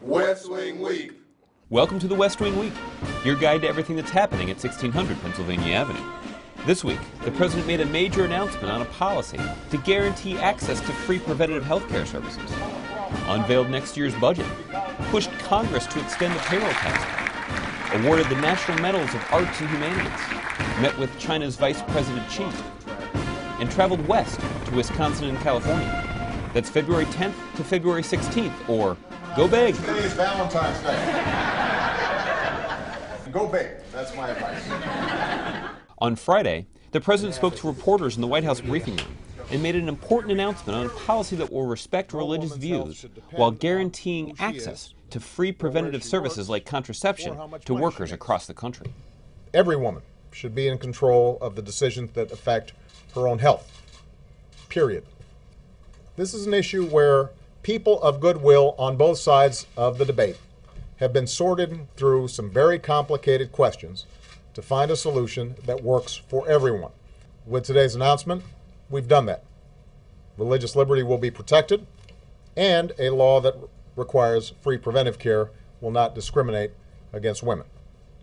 West Wing Week. Welcome to the West Wing Week, your guide to everything that's happening at 1600 Pennsylvania Avenue. This week, the President made a major announcement on a policy to guarantee access to free preventative health care services, unveiled next year's budget, pushed Congress to extend the payroll tax, awarded the National Medals of Arts and Humanities, met with China's Vice President Xi, and traveled west to Wisconsin and California. That's February 10th to February 16th, or go big. Today is Valentine's Day. Go big. That's my advice. On Friday, the President spoke to reporters in the White House briefing room and made an important announcement on a policy that will respect religious views while guaranteeing access to free preventative services like contraception to workers across the country. Every woman should be in control of the decisions that affect her own health, period. This is an issue where people of goodwill on both sides of the debate have been sorted through some very complicated questions to find a solution that works for everyone. With today's announcement, we've done that. Religious liberty will be protected, and a law that requires free preventive care will not discriminate against women.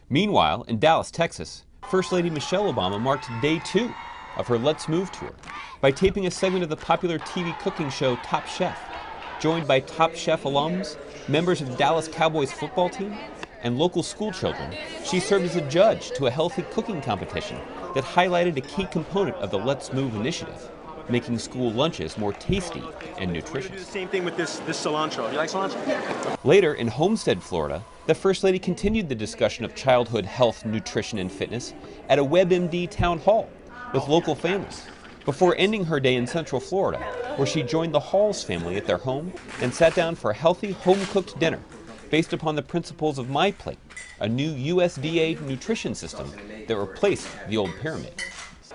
Meanwhile, in Dallas, Texas, First Lady Michelle Obama marked day 2 of her Let's Move tour by taping a segment of the popular TV cooking show Top Chef. Joined by Top Chef alums, members of the Dallas Cowboys football team, and local school children, she served as a judge to a healthy cooking competition that highlighted a key component of the Let's Move initiative, making school lunches more tasty and nutritious. Do the same thing with this cilantro. You like cilantro? Later, in Homestead, Florida, the First Lady continued the discussion of childhood health, nutrition, and fitness at a WebMD town hall with local families, before ending her day in Central Florida, where she joined the Halls family at their home and sat down for a healthy, home-cooked dinner based upon the principles of My Plate, a new USDA nutrition system that replaced the old pyramid.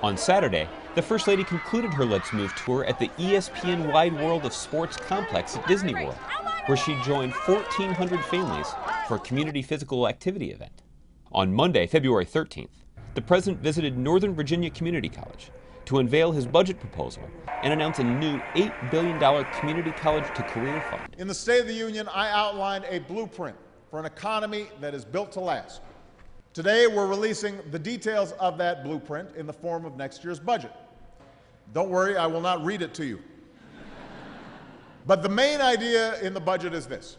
On Saturday, the First Lady concluded her Let's Move tour at the ESPN Wide World of Sports complex at Disney World, where she joined 1,400 families for a community physical activity event. On Monday, February 13th, the President visited Northern Virginia Community College to unveil his budget proposal and announce a new $8 billion Community College to Career Fund. In the State of the Union, I outlined a blueprint for an economy that is built to last. Today, we're releasing the details of that blueprint in the form of next year's budget. Don't worry, I will not read it to you. But the main idea in the budget is this.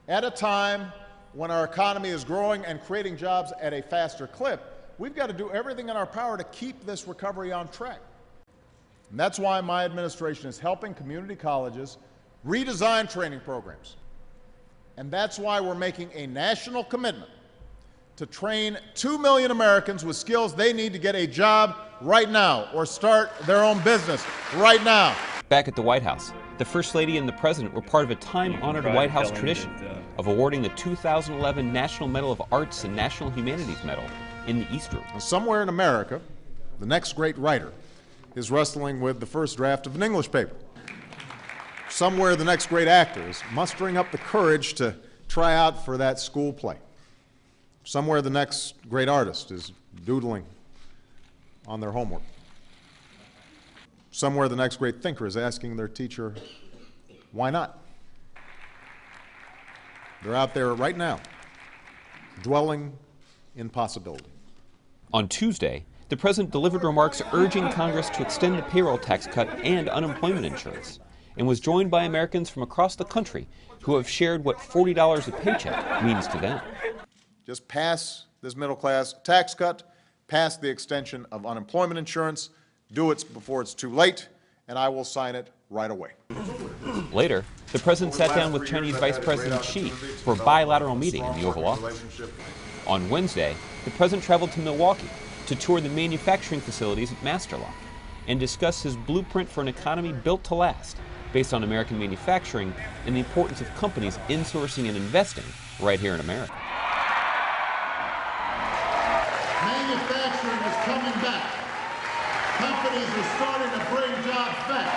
At a time when our economy is growing and creating jobs at a faster clip, we've got to do everything in our power to keep this recovery on track. And that's why my administration is helping community colleges redesign training programs. And that's why we're making a national commitment to train 2 million Americans with skills they need to get a job right now or start their own business right now. Back at the White House, the First Lady and the President were part of a time-honored White House tradition of awarding the 2011 National Medal of Arts and National Humanities Medal in the East Room. Somewhere in America, the next great writer is wrestling with the first draft of an English paper. Somewhere the next great actor is mustering up the courage to try out for that school play. Somewhere the next great artist is doodling on their homework. Somewhere the next great thinker is asking their teacher, why not? They're out there right now, dwelling in possibility. On Tuesday, the President delivered remarks urging Congress to extend the payroll tax cut and unemployment insurance, and was joined by Americans from across the country who have shared what $40 a paycheck means to them. Just pass this middle-class tax cut, pass the extension of unemployment insurance, do it before it's too late, and I will sign it right away. Later, the President sat down with Chinese Vice President Xi for a bilateral meeting in the Oval Office. On Wednesday, the President traveled to Milwaukee to tour the manufacturing facilities at Masterlock and discuss his blueprint for an economy built to last, based on American manufacturing and the importance of companies insourcing and investing right here in America. Manufacturing is coming back. Companies are starting to bring jobs back.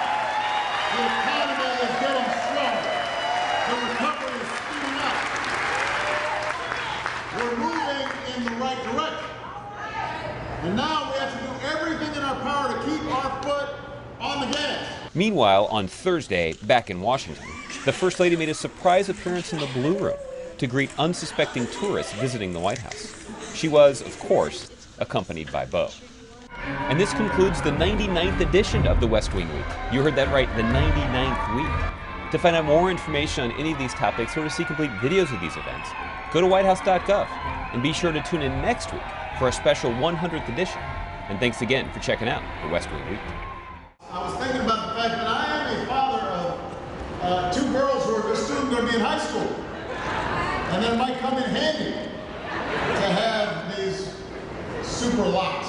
The economy is getting stronger. The recovery is speeding up. We're moving in the right direction. And now we have to do everything in our power to keep our foot on the gas. Meanwhile, on Thursday, back in Washington, the First Lady made a surprise appearance in the Blue Room to greet unsuspecting tourists visiting the White House. She was, of course, accompanied by Beau. And this concludes the 99th edition of the West Wing Week. You heard that right, the 99th week. To find out more information on any of these topics or to see complete videos of these events, go to whitehouse.gov and be sure to tune in next week for a special 100th edition. And thanks again for checking out the West Wing Week. I was thinking about the fact that I am a father of 2 girls who are soon going to be in high school. And then it might come in handy to have these super locks.